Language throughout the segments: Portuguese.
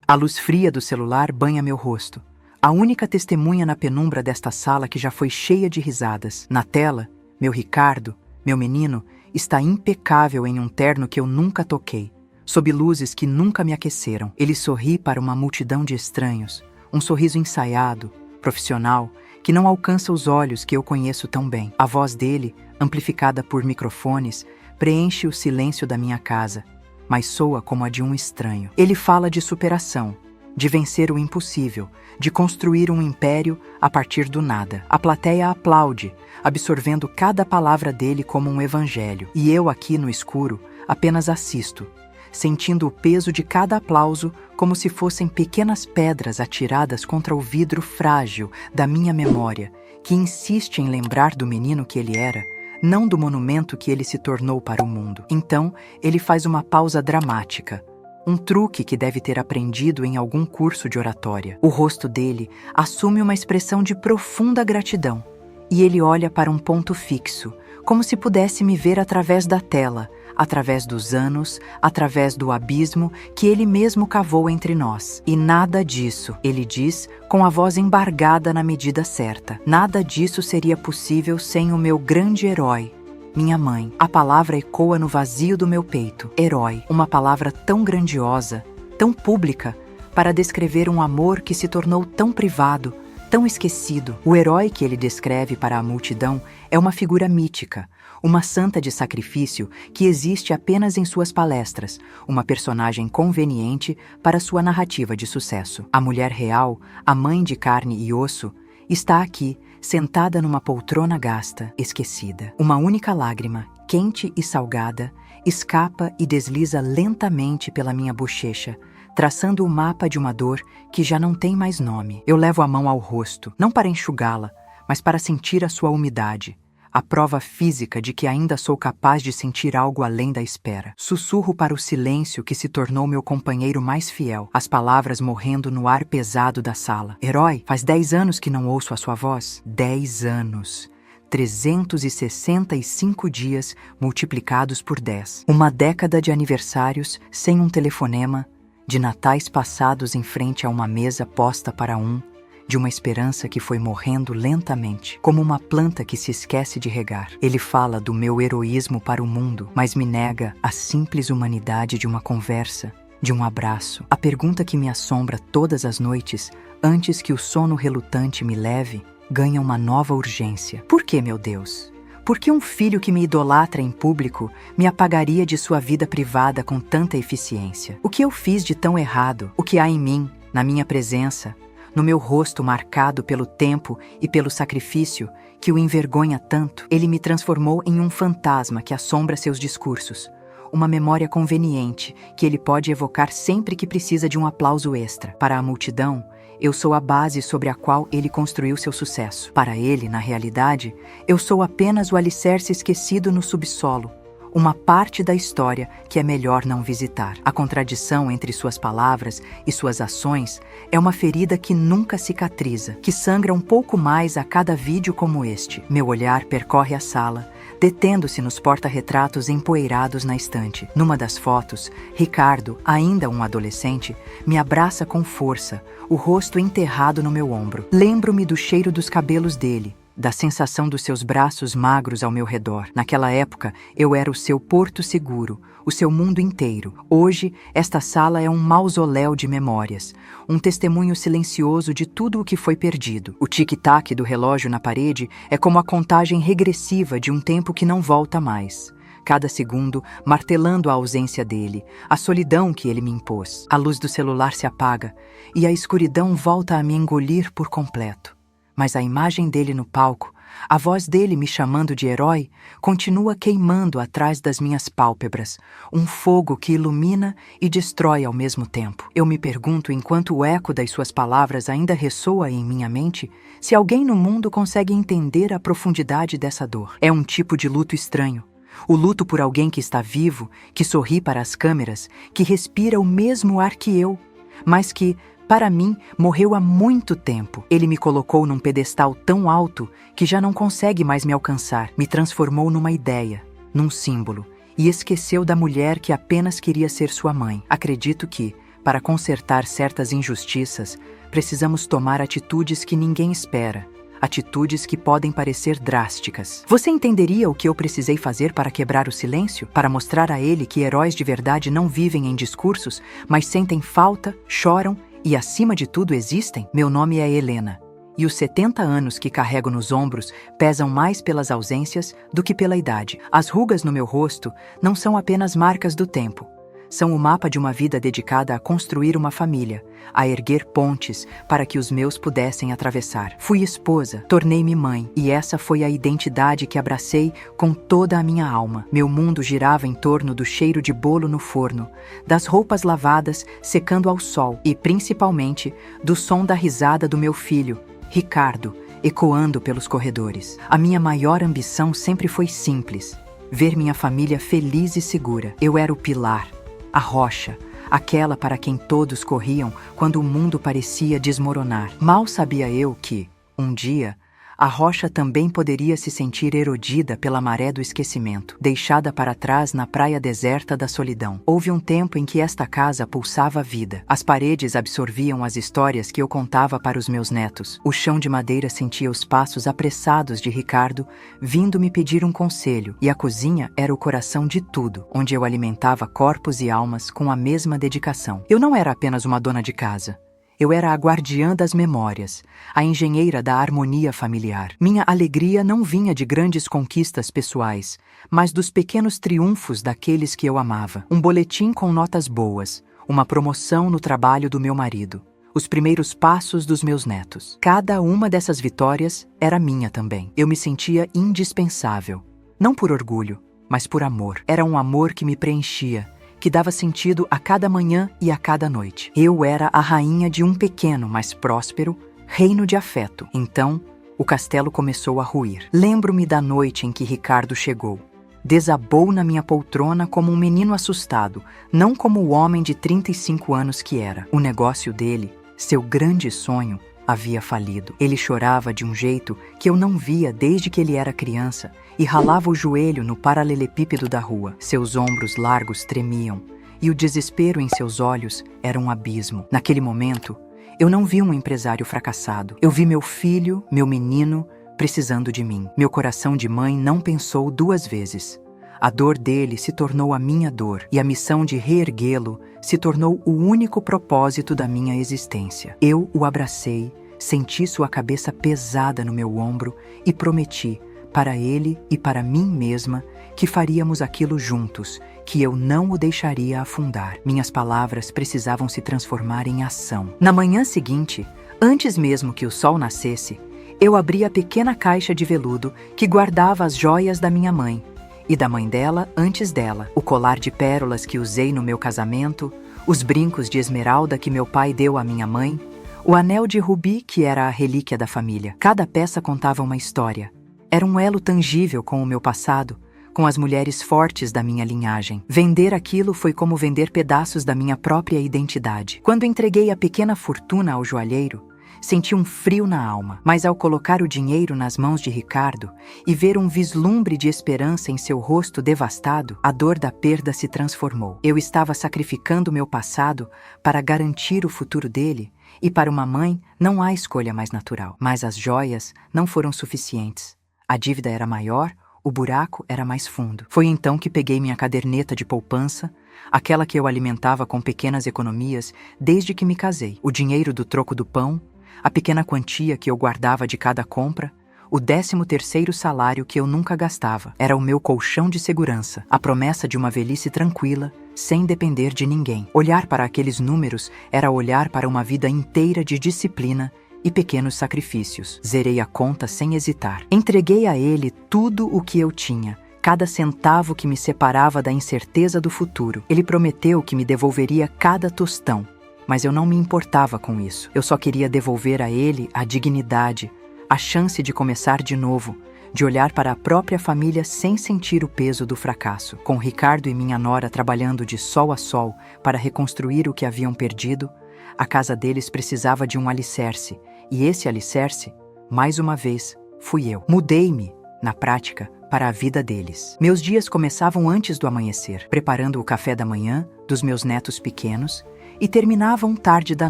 A luz fria do celular banha meu rosto. A única testemunha na penumbra desta sala que já foi cheia de risadas. Na tela, meu Ricardo, meu menino, está impecável em um terno que eu nunca toquei, sob luzes que nunca me aqueceram. Ele sorri para uma multidão de estranhos, um sorriso ensaiado, profissional, que não alcança os olhos que eu conheço tão bem. A voz dele, amplificada por microfones, preenche o silêncio da minha casa, mas soa como a de um estranho. Ele fala de superação, de vencer o impossível, de construir um império a partir do nada. A plateia aplaude, absorvendo cada palavra dele como um evangelho. E eu aqui no escuro apenas assisto, sentindo o peso de cada aplauso como se fossem pequenas pedras atiradas contra o vidro frágil da minha memória, que insiste em lembrar do menino que ele era, não do monumento que ele se tornou para o mundo. Então, ele faz uma pausa dramática, um truque que deve ter aprendido em algum curso de oratória. O rosto dele assume uma expressão de profunda gratidão, e ele olha para um ponto fixo, como se pudesse me ver através da tela, através dos anos, através do abismo que ele mesmo cavou entre nós. E nada disso, ele diz com a voz embargada na medida certa, nada disso seria possível sem o meu grande herói, minha mãe. A palavra ecoa no vazio do meu peito. Herói, uma palavra tão grandiosa, tão pública, para descrever um amor que se tornou tão privado, tão esquecido. O herói que ele descreve para a multidão é uma figura mítica, uma santa de sacrifício que existe apenas em suas palestras, uma personagem conveniente para sua narrativa de sucesso. A mulher real, a mãe de carne e osso, está aqui, sentada numa poltrona gasta, esquecida. Uma única lágrima, quente e salgada, escapa e desliza lentamente pela minha bochecha, traçando o mapa de uma dor que já não tem mais nome. Eu levo a mão ao rosto, não para enxugá-la, mas para sentir a sua umidade, a prova física de que ainda sou capaz de sentir algo além da espera. Sussurro para o silêncio que se tornou meu companheiro mais fiel, as palavras morrendo no ar pesado da sala. Herói, faz 10 anos que não ouço a sua voz. 10 anos. 365 dias multiplicados por 10. Uma década de aniversários sem um telefonema, de natais passados em frente a uma mesa posta para um, de uma esperança que foi morrendo lentamente, como uma planta que se esquece de regar. Ele fala do meu heroísmo para o mundo, mas me nega a simples humanidade de uma conversa, de um abraço. A pergunta que me assombra todas as noites, antes que o sono relutante me leve, ganha uma nova urgência. Por que, meu Deus? Por que um filho que me idolatra em público me apagaria de sua vida privada com tanta eficiência? O que eu fiz de tão errado? O que há em mim, na minha presença, no meu rosto marcado pelo tempo e pelo sacrifício, que o envergonha tanto? Ele me transformou em um fantasma que assombra seus discursos, uma memória conveniente que ele pode evocar sempre que precisa de um aplauso extra. Para a multidão, eu sou a base sobre a qual ele construiu seu sucesso. Para ele, na realidade, eu sou apenas o alicerce esquecido no subsolo, uma parte da história que é melhor não visitar. A contradição entre suas palavras e suas ações é uma ferida que nunca cicatriza, que sangra um pouco mais a cada vídeo como este. Meu olhar percorre a sala, detendo-se nos porta-retratos empoeirados na estante. Numa das fotos, Ricardo, ainda um adolescente, me abraça com força, o rosto enterrado no meu ombro. Lembro-me do cheiro dos cabelos dele, da sensação dos seus braços magros ao meu redor. Naquela época, eu era o seu porto seguro, o seu mundo inteiro. Hoje, esta sala é um mausoléu de memórias, um testemunho silencioso de tudo o que foi perdido. O tic-tac do relógio na parede é como a contagem regressiva de um tempo que não volta mais. Cada segundo martelando a ausência dele, a solidão que ele me impôs. A luz do celular se apaga e a escuridão volta a me engolir por completo. Mas a imagem dele no palco, a voz dele me chamando de herói, continua queimando atrás das minhas pálpebras, um fogo que ilumina e destrói ao mesmo tempo. Eu me pergunto, enquanto o eco das suas palavras ainda ressoa em minha mente, se alguém no mundo consegue entender a profundidade dessa dor. É um tipo de luto estranho. O luto por alguém que está vivo, que sorri para as câmeras, que respira o mesmo ar que eu, mas que, para mim, morreu há muito tempo. Ele me colocou num pedestal tão alto que já não consegue mais me alcançar. Me transformou numa ideia, num símbolo, e esqueceu da mulher que apenas queria ser sua mãe. Acredito que, para consertar certas injustiças, precisamos tomar atitudes que ninguém espera. Atitudes que podem parecer drásticas. Você entenderia o que eu precisei fazer para quebrar o silêncio? Para mostrar a ele que heróis de verdade não vivem em discursos, mas sentem falta, choram e, acima de tudo, existem? Meu nome é Helena. E os 70 anos que carrego nos ombros pesam mais pelas ausências do que pela idade. As rugas no meu rosto não são apenas marcas do tempo. São o mapa de uma vida dedicada a construir uma família, a erguer pontes para que os meus pudessem atravessar. Fui esposa, tornei-me mãe, e essa foi a identidade que abracei com toda a minha alma. Meu mundo girava em torno do cheiro de bolo no forno, das roupas lavadas secando ao sol e, principalmente, do som da risada do meu filho, Ricardo, ecoando pelos corredores. A minha maior ambição sempre foi simples: ver minha família feliz e segura. Eu era o pilar, a rocha, aquela para quem todos corriam quando o mundo parecia desmoronar. Mal sabia eu que, um dia, a rocha também poderia se sentir erodida pela maré do esquecimento, deixada para trás na praia deserta da solidão. Houve um tempo em que esta casa pulsava vida. As paredes absorviam as histórias que eu contava para os meus netos. O chão de madeira sentia os passos apressados de Ricardo, vindo me pedir um conselho, e a cozinha era o coração de tudo, onde eu alimentava corpos e almas com a mesma dedicação. Eu não era apenas uma dona de casa. Eu era a guardiã das memórias, a engenheira da harmonia familiar. Minha alegria não vinha de grandes conquistas pessoais, mas dos pequenos triunfos daqueles que eu amava. Um boletim com notas boas, uma promoção no trabalho do meu marido, os primeiros passos dos meus netos. Cada uma dessas vitórias era minha também. Eu me sentia indispensável, não por orgulho, mas por amor. Era um amor que me preenchia, que dava sentido a cada manhã e a cada noite. Eu era a rainha de um pequeno, mas próspero, reino de afeto. Então, o castelo começou a ruir. Lembro-me da noite em que Ricardo chegou. Desabou na minha poltrona como um menino assustado, não como o homem de 35 anos que era. O negócio dele, seu grande sonho, havia falido. Ele chorava de um jeito que eu não via desde que ele era criança e ralava o joelho no paralelepípedo da rua. Seus ombros largos tremiam e o desespero em seus olhos era um abismo. Naquele momento, eu não vi um empresário fracassado. Eu vi meu filho, meu menino, precisando de mim. Meu coração de mãe não pensou duas vezes. A dor dele se tornou a minha dor e a missão de reerguê-lo se tornou o único propósito da minha existência. Eu o abracei, senti sua cabeça pesada no meu ombro e prometi, para ele e para mim mesma, que faríamos aquilo juntos, que eu não o deixaria afundar. Minhas palavras precisavam se transformar em ação. Na manhã seguinte, antes mesmo que o sol nascesse, eu abri a pequena caixa de veludo que guardava as joias da minha mãe, e da mãe dela antes dela, o colar de pérolas que usei no meu casamento, os brincos de esmeralda que meu pai deu à minha mãe, o anel de rubi que era a relíquia da família. Cada peça contava uma história. Era um elo tangível com o meu passado, com as mulheres fortes da minha linhagem. Vender aquilo foi como vender pedaços da minha própria identidade. Quando entreguei a pequena fortuna ao joalheiro, senti um frio na alma, mas ao colocar o dinheiro nas mãos de Ricardo e ver um vislumbre de esperança em seu rosto devastado, a dor da perda se transformou. Eu estava sacrificando meu passado para garantir o futuro dele, e para uma mãe não há escolha mais natural. Mas as joias não foram suficientes. A dívida era maior, o buraco era mais fundo. Foi então que peguei minha caderneta de poupança, aquela que eu alimentava com pequenas economias desde que me casei, o dinheiro do troco do pão, a pequena quantia que eu guardava de cada compra, o 13º salário que eu nunca gastava. Era o meu colchão de segurança, a promessa de uma velhice tranquila, sem depender de ninguém. Olhar para aqueles números era olhar para uma vida inteira de disciplina e pequenos sacrifícios. Zerei a conta sem hesitar. Entreguei a ele tudo o que eu tinha, cada centavo que me separava da incerteza do futuro. Ele prometeu que me devolveria cada tostão, mas eu não me importava com isso. Eu só queria devolver a ele a dignidade, a chance de começar de novo, de olhar para a própria família sem sentir o peso do fracasso. Com Ricardo e minha nora trabalhando de sol a sol para reconstruir o que haviam perdido, a casa deles precisava de um alicerce, e esse alicerce, mais uma vez, fui eu. Mudei-me, na prática, para a vida deles. Meus dias começavam antes do amanhecer, preparando o café da manhã dos meus netos pequenos e terminavam tarde da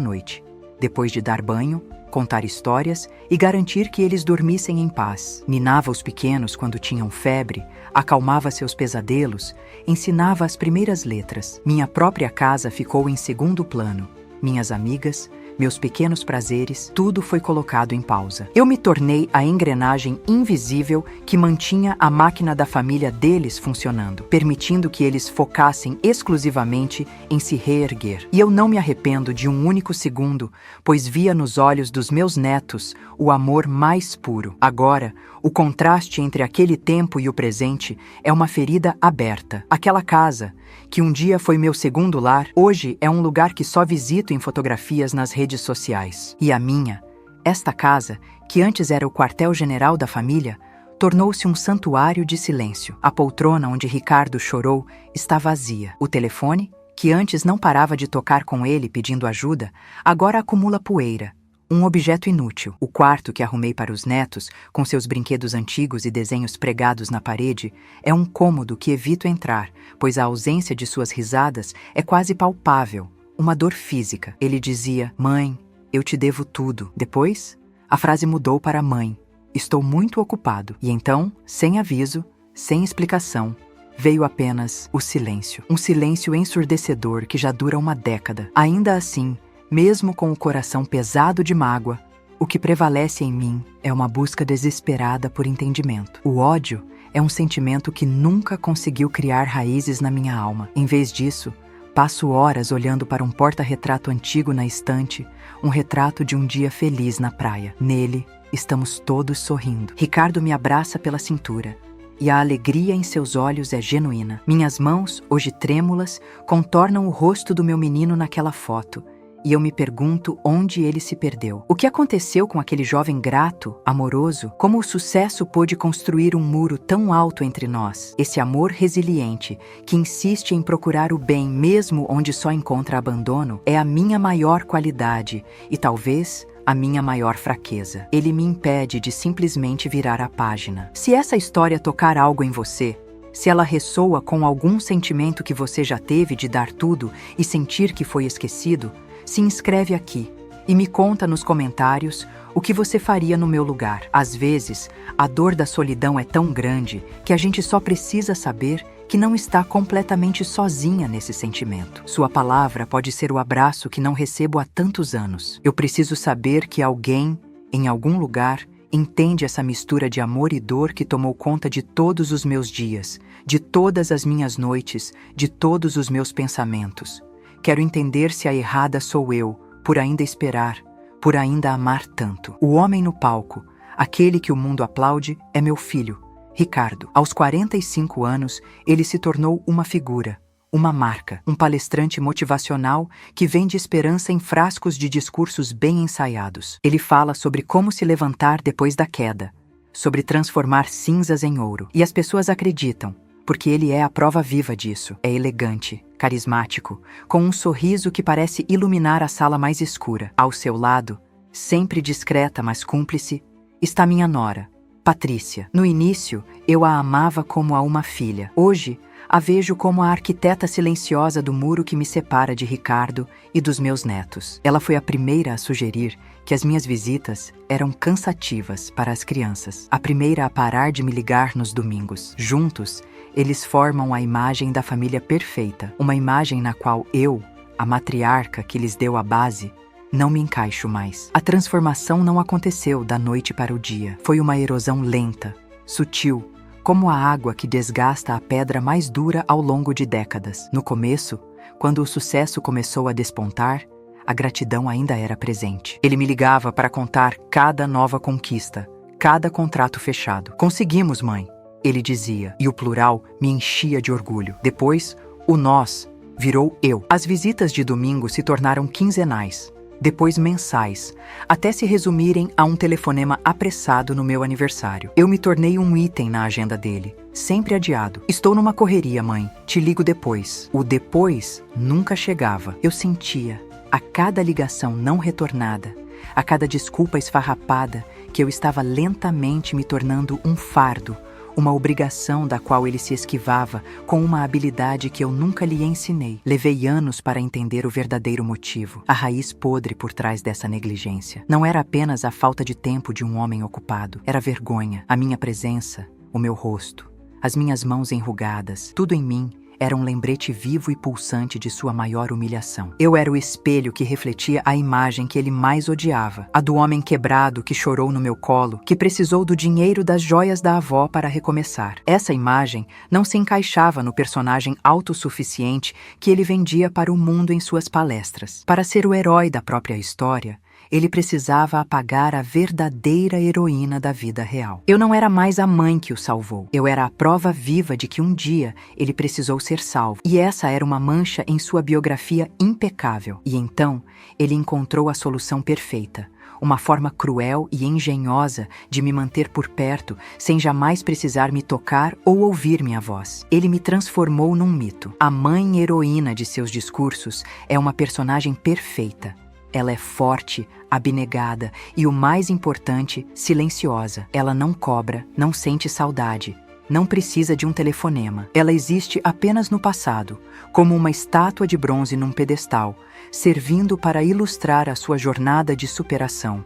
noite, depois de dar banho, contar histórias e garantir que eles dormissem em paz. Ninava os pequenos quando tinham febre, acalmava seus pesadelos, ensinava as primeiras letras. Minha própria casa ficou em segundo plano. Minhas amigas, meus pequenos prazeres, tudo foi colocado em pausa. Eu me tornei a engrenagem invisível que mantinha a máquina da família deles funcionando, permitindo que eles focassem exclusivamente em se reerguer. E eu não me arrependo de um único segundo, pois via nos olhos dos meus netos o amor mais puro. Agora, o contraste entre aquele tempo e o presente é uma ferida aberta. Aquela casa, que um dia foi meu segundo lar, hoje é um lugar que só visito em fotografias nas redes sociais. E a minha, esta casa, que antes era o quartel-general da família, tornou-se um santuário de silêncio. A poltrona onde Ricardo chorou está vazia. O telefone, que antes não parava de tocar com ele pedindo ajuda, agora acumula poeira. Um objeto inútil. O quarto que arrumei para os netos, com seus brinquedos antigos e desenhos pregados na parede, é um cômodo que evito entrar, pois a ausência de suas risadas é quase palpável, uma dor física. Ele dizia: "Mãe, eu te devo tudo." Depois, a frase mudou para: "Mãe, estou muito ocupado." E então, sem aviso, sem explicação, veio apenas o silêncio. Um silêncio ensurdecedor que já dura uma década. Ainda assim, mesmo com o coração pesado de mágoa, o que prevalece em mim é uma busca desesperada por entendimento. O ódio é um sentimento que nunca conseguiu criar raízes na minha alma. Em vez disso, passo horas olhando para um porta-retrato antigo na estante, um retrato de um dia feliz na praia. Nele, estamos todos sorrindo. Ricardo me abraça pela cintura, e a alegria em seus olhos é genuína. Minhas mãos, hoje trêmulas, contornam o rosto do meu menino naquela foto, e eu me pergunto onde ele se perdeu. O que aconteceu com aquele jovem grato, amoroso? Como o sucesso pôde construir um muro tão alto entre nós? Esse amor resiliente, que insiste em procurar o bem mesmo onde só encontra abandono, é a minha maior qualidade e talvez a minha maior fraqueza. Ele me impede de simplesmente virar a página. Se essa história tocar algo em você, se ela ressoa com algum sentimento que você já teve de dar tudo e sentir que foi esquecido, se inscreve aqui e me conta nos comentários o que você faria no meu lugar. Às vezes, a dor da solidão é tão grande que a gente só precisa saber que não está completamente sozinha nesse sentimento. Sua palavra pode ser o abraço que não recebo há tantos anos. Eu preciso saber que alguém, em algum lugar, entende essa mistura de amor e dor que tomou conta de todos os meus dias, de todas as minhas noites, de todos os meus pensamentos. Quero entender se a errada sou eu, por ainda esperar, por ainda amar tanto. O homem no palco, aquele que o mundo aplaude, é meu filho, Ricardo. Aos 45 anos, ele se tornou uma figura, uma marca, um palestrante motivacional que vende esperança em frascos de discursos bem ensaiados. Ele fala sobre como se levantar depois da queda, sobre transformar cinzas em ouro. E as pessoas acreditam, porque ele é a prova viva disso. É elegante, carismático, com um sorriso que parece iluminar a sala mais escura. Ao seu lado, sempre discreta mas cúmplice, está minha nora, Patrícia. No início, eu a amava como a uma filha. Hoje, a vejo como a arquiteta silenciosa do muro que me separa de Ricardo e dos meus netos. Ela foi a primeira a sugerir que as minhas visitas eram cansativas para as crianças. A primeira a parar de me ligar nos domingos. Juntos, eles formam a imagem da família perfeita, uma imagem na qual eu, a matriarca que lhes deu a base, não me encaixo mais. A transformação não aconteceu da noite para o dia. Foi uma erosão lenta, sutil, como a água que desgasta a pedra mais dura ao longo de décadas. No começo, quando o sucesso começou a despontar, a gratidão ainda era presente. Ele me ligava para contar cada nova conquista, cada contrato fechado. "Conseguimos, mãe", ele dizia, e o plural me enchia de orgulho. Depois, o nós virou eu. As visitas de domingo se tornaram quinzenais, depois mensais, até se resumirem a um telefonema apressado no meu aniversário. Eu me tornei um item na agenda dele, sempre adiado. "Estou numa correria, mãe. Te ligo depois." O depois nunca chegava. Eu sentia, a cada ligação não retornada, a cada desculpa esfarrapada, que eu estava lentamente me tornando um fardo, uma obrigação da qual ele se esquivava com uma habilidade que eu nunca lhe ensinei. Levei anos para entender o verdadeiro motivo, a raiz podre por trás dessa negligência. Não era apenas a falta de tempo de um homem ocupado, era a vergonha, a minha presença, o meu rosto, as minhas mãos enrugadas, tudo em mim era um lembrete vivo e pulsante de sua maior humilhação. Eu era o espelho que refletia a imagem que ele mais odiava, a do homem quebrado que chorou no meu colo, que precisou do dinheiro das joias da avó para recomeçar. Essa imagem não se encaixava no personagem autossuficiente que ele vendia para o mundo em suas palestras. Para ser o herói da própria história, ele precisava apagar a verdadeira heroína da vida real. Eu não era mais a mãe que o salvou. Eu era a prova viva de que um dia ele precisou ser salvo. E essa era uma mancha em sua biografia impecável. E então, ele encontrou a solução perfeita. Uma forma cruel e engenhosa de me manter por perto, sem jamais precisar me tocar ou ouvir minha voz. Ele me transformou num mito. A mãe heroína de seus discursos é uma personagem perfeita. Ela é forte, abnegada e, o mais importante, silenciosa. Ela não cobra, não sente saudade, não precisa de um telefonema. Ela existe apenas no passado, como uma estátua de bronze num pedestal, servindo para ilustrar a sua jornada de superação.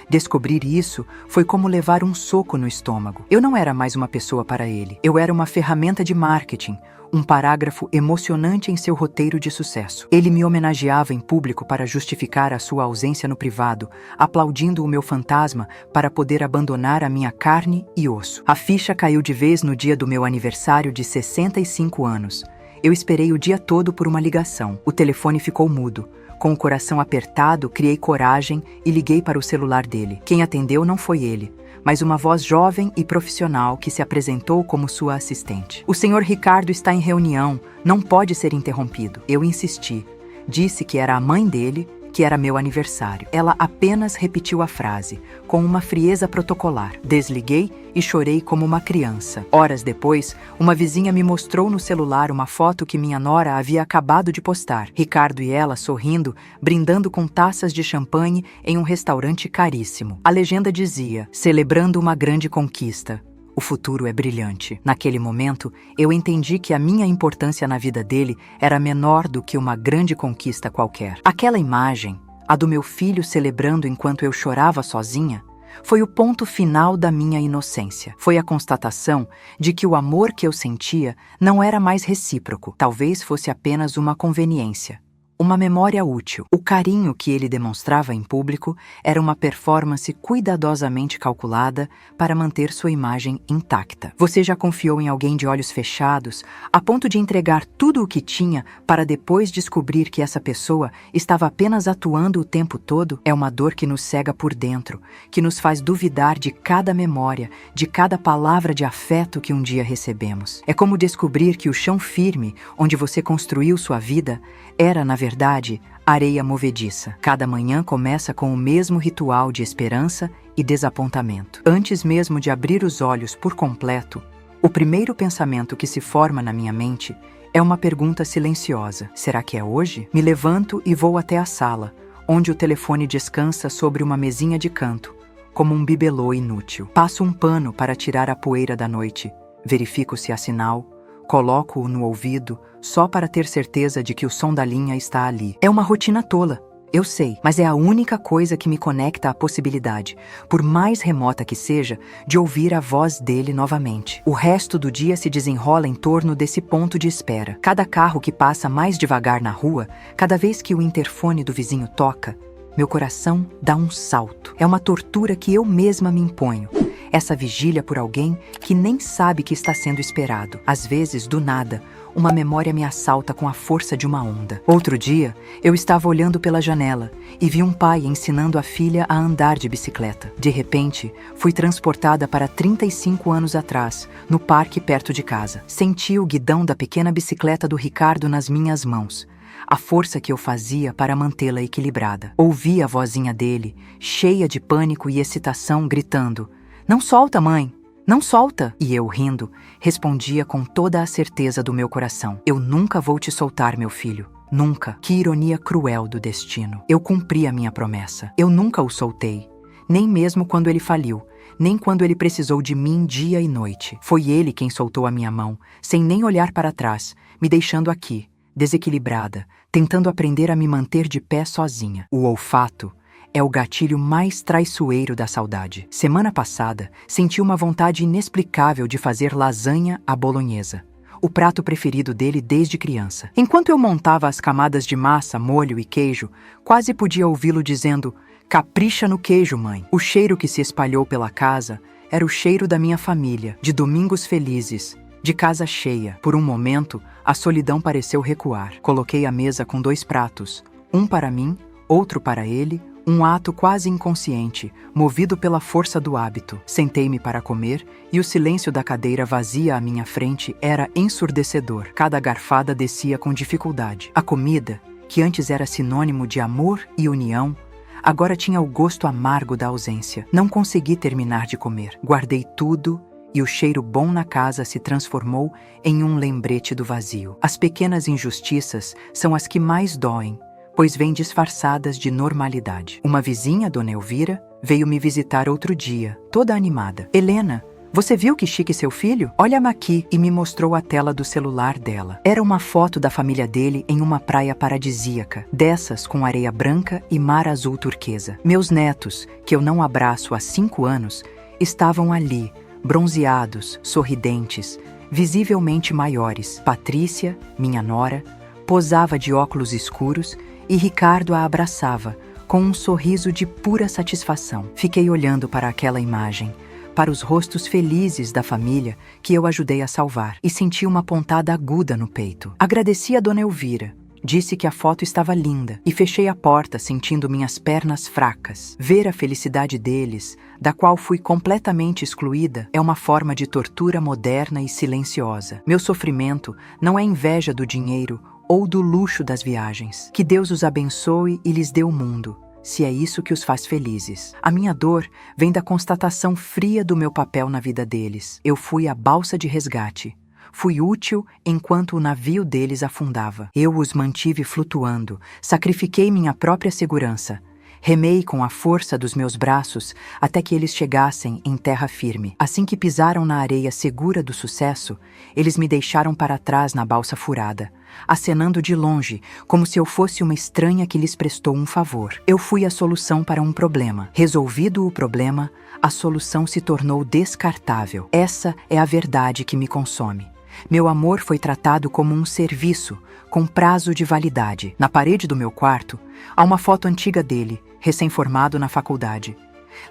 Descobrir isso foi como levar um soco no estômago. Eu não era mais uma pessoa para ele. Eu era uma ferramenta de marketing, um parágrafo emocionante em seu roteiro de sucesso. Ele me homenageava em público para justificar a sua ausência no privado, aplaudindo o meu fantasma para poder abandonar a minha carne e osso. A ficha caiu de vez no dia do meu aniversário de 65 anos. Eu esperei o dia todo por uma ligação. O telefone ficou mudo. Com o coração apertado, criei coragem e liguei para o celular dele. Quem atendeu não foi ele, mas uma voz jovem e profissional que se apresentou como sua assistente. O senhor Ricardo está em reunião, não pode ser interrompido. Eu insisti. Disse que era a mãe dele, que era meu aniversário. Ela apenas repetiu a frase, com uma frieza protocolar. Desliguei e chorei como uma criança. Horas depois, uma vizinha me mostrou no celular uma foto que minha nora havia acabado de postar. Ricardo e ela sorrindo, brindando com taças de champanhe em um restaurante caríssimo. A legenda dizia, celebrando uma grande conquista. O futuro é brilhante. Naquele momento, eu entendi que a minha importância na vida dele era menor do que uma grande conquista qualquer. Aquela imagem, a do meu filho celebrando enquanto eu chorava sozinha, foi o ponto final da minha inocência. Foi a constatação de que o amor que eu sentia não era mais recíproco. Talvez fosse apenas uma conveniência. Uma memória útil. O carinho que ele demonstrava em público era uma performance cuidadosamente calculada para manter sua imagem intacta. Você já confiou em alguém de olhos fechados, a ponto de entregar tudo o que tinha para depois descobrir que essa pessoa estava apenas atuando o tempo todo? É uma dor que nos cega por dentro, que nos faz duvidar de cada memória, de cada palavra de afeto que um dia recebemos. É como descobrir que o chão firme, onde você construiu sua vida, era, na verdade, areia movediça. Cada manhã começa com o mesmo ritual de esperança e desapontamento. Antes mesmo de abrir os olhos por completo, o primeiro pensamento que se forma na minha mente é uma pergunta silenciosa. Será que é hoje? Me levanto e vou até a sala, onde o telefone descansa sobre uma mesinha de canto, como um bibelô inútil. Passo um pano para tirar a poeira da noite, verifico se há sinal, coloco-o no ouvido só para ter certeza de que o som da linha está ali. É uma rotina tola, eu sei, mas é a única coisa que me conecta à possibilidade, por mais remota que seja, de ouvir a voz dele novamente. O resto do dia se desenrola em torno desse ponto de espera. Cada carro que passa mais devagar na rua, cada vez que o interfone do vizinho toca, meu coração dá um salto. É uma tortura que eu mesma me imponho. Essa vigília por alguém que nem sabe que está sendo esperado. Às vezes, do nada, uma memória me assalta com a força de uma onda. Outro dia, eu estava olhando pela janela e vi um pai ensinando a filha a andar de bicicleta. De repente, fui transportada para 35 anos atrás, no parque perto de casa. Senti o guidão da pequena bicicleta do Ricardo nas minhas mãos. A força que eu fazia para mantê-la equilibrada. Ouvi a vozinha dele, cheia de pânico e excitação, gritando: "Não solta, mãe! Não solta!" E eu, rindo, respondia com toda a certeza do meu coração: "Eu nunca vou te soltar, meu filho. Nunca." Que ironia cruel do destino. Eu cumpri a minha promessa. Eu nunca o soltei. nem mesmo quando ele faliu, nem quando ele precisou de mim dia e noite. Foi ele quem soltou a minha mão, sem nem olhar para trás, me deixando aqui, desequilibrada, tentando aprender a me manter de pé sozinha. O olfato é o gatilho mais traiçoeiro da saudade. Semana passada, senti uma vontade inexplicável de fazer lasanha à bolonhesa, o prato preferido dele desde criança. Enquanto eu montava as camadas de massa, molho e queijo, quase podia ouvi-lo dizendo: "Capricha no queijo, mãe." O cheiro que se espalhou pela casa era o cheiro da minha família, de domingos felizes, de casa cheia. Por um momento, a solidão pareceu recuar. Coloquei a mesa com 2 pratos, um para mim, outro para ele, um ato quase inconsciente, movido pela força do hábito. Sentei-me para comer e o silêncio da cadeira vazia à minha frente era ensurdecedor. Cada garfada descia com dificuldade. A comida, que antes era sinônimo de amor e união, agora tinha o gosto amargo da ausência. Não consegui terminar de comer. Guardei tudo e o cheiro bom na casa se transformou em um lembrete do vazio. As pequenas injustiças são as que mais doem, pois vêm disfarçadas de normalidade. Uma vizinha, Dona Elvira, veio me visitar outro dia, toda animada. "Helena, você viu que chique seu filho? Olha-me aqui", e me mostrou a tela do celular dela. Era uma foto da família dele em uma praia paradisíaca, dessas com areia branca e mar azul turquesa. Meus netos, que eu não abraço há 5 anos, estavam ali, bronzeados, sorridentes, visivelmente maiores. Patrícia, minha nora, posava de óculos escuros e Ricardo a abraçava, com um sorriso de pura satisfação. Fiquei olhando para aquela imagem, para os rostos felizes da família que eu ajudei a salvar, e senti uma pontada aguda no peito. Agradeci a Dona Elvira, disse que a foto estava linda, e fechei a porta sentindo minhas pernas fracas. Ver a felicidade deles, da qual fui completamente excluída, é uma forma de tortura moderna e silenciosa. Meu sofrimento não é inveja do dinheiro ou do luxo das viagens. Que Deus os abençoe e lhes dê o mundo, se é isso que os faz felizes. A minha dor vem da constatação fria do meu papel na vida deles. Eu fui a balsa de resgate. Fui útil enquanto o navio deles afundava. Eu os mantive flutuando, sacrifiquei minha própria segurança. Remei com a força dos meus braços até que eles chegassem em terra firme. Assim que pisaram na areia segura do sucesso, eles me deixaram para trás na balsa furada, acenando de longe, como se eu fosse uma estranha que lhes prestou um favor. Eu fui a solução para um problema. Resolvido o problema, a solução se tornou descartável. Essa é a verdade que me consome. Meu amor foi tratado como um serviço, com prazo de validade. Na parede do meu quarto, há uma foto antiga dele, recém-formado na faculdade.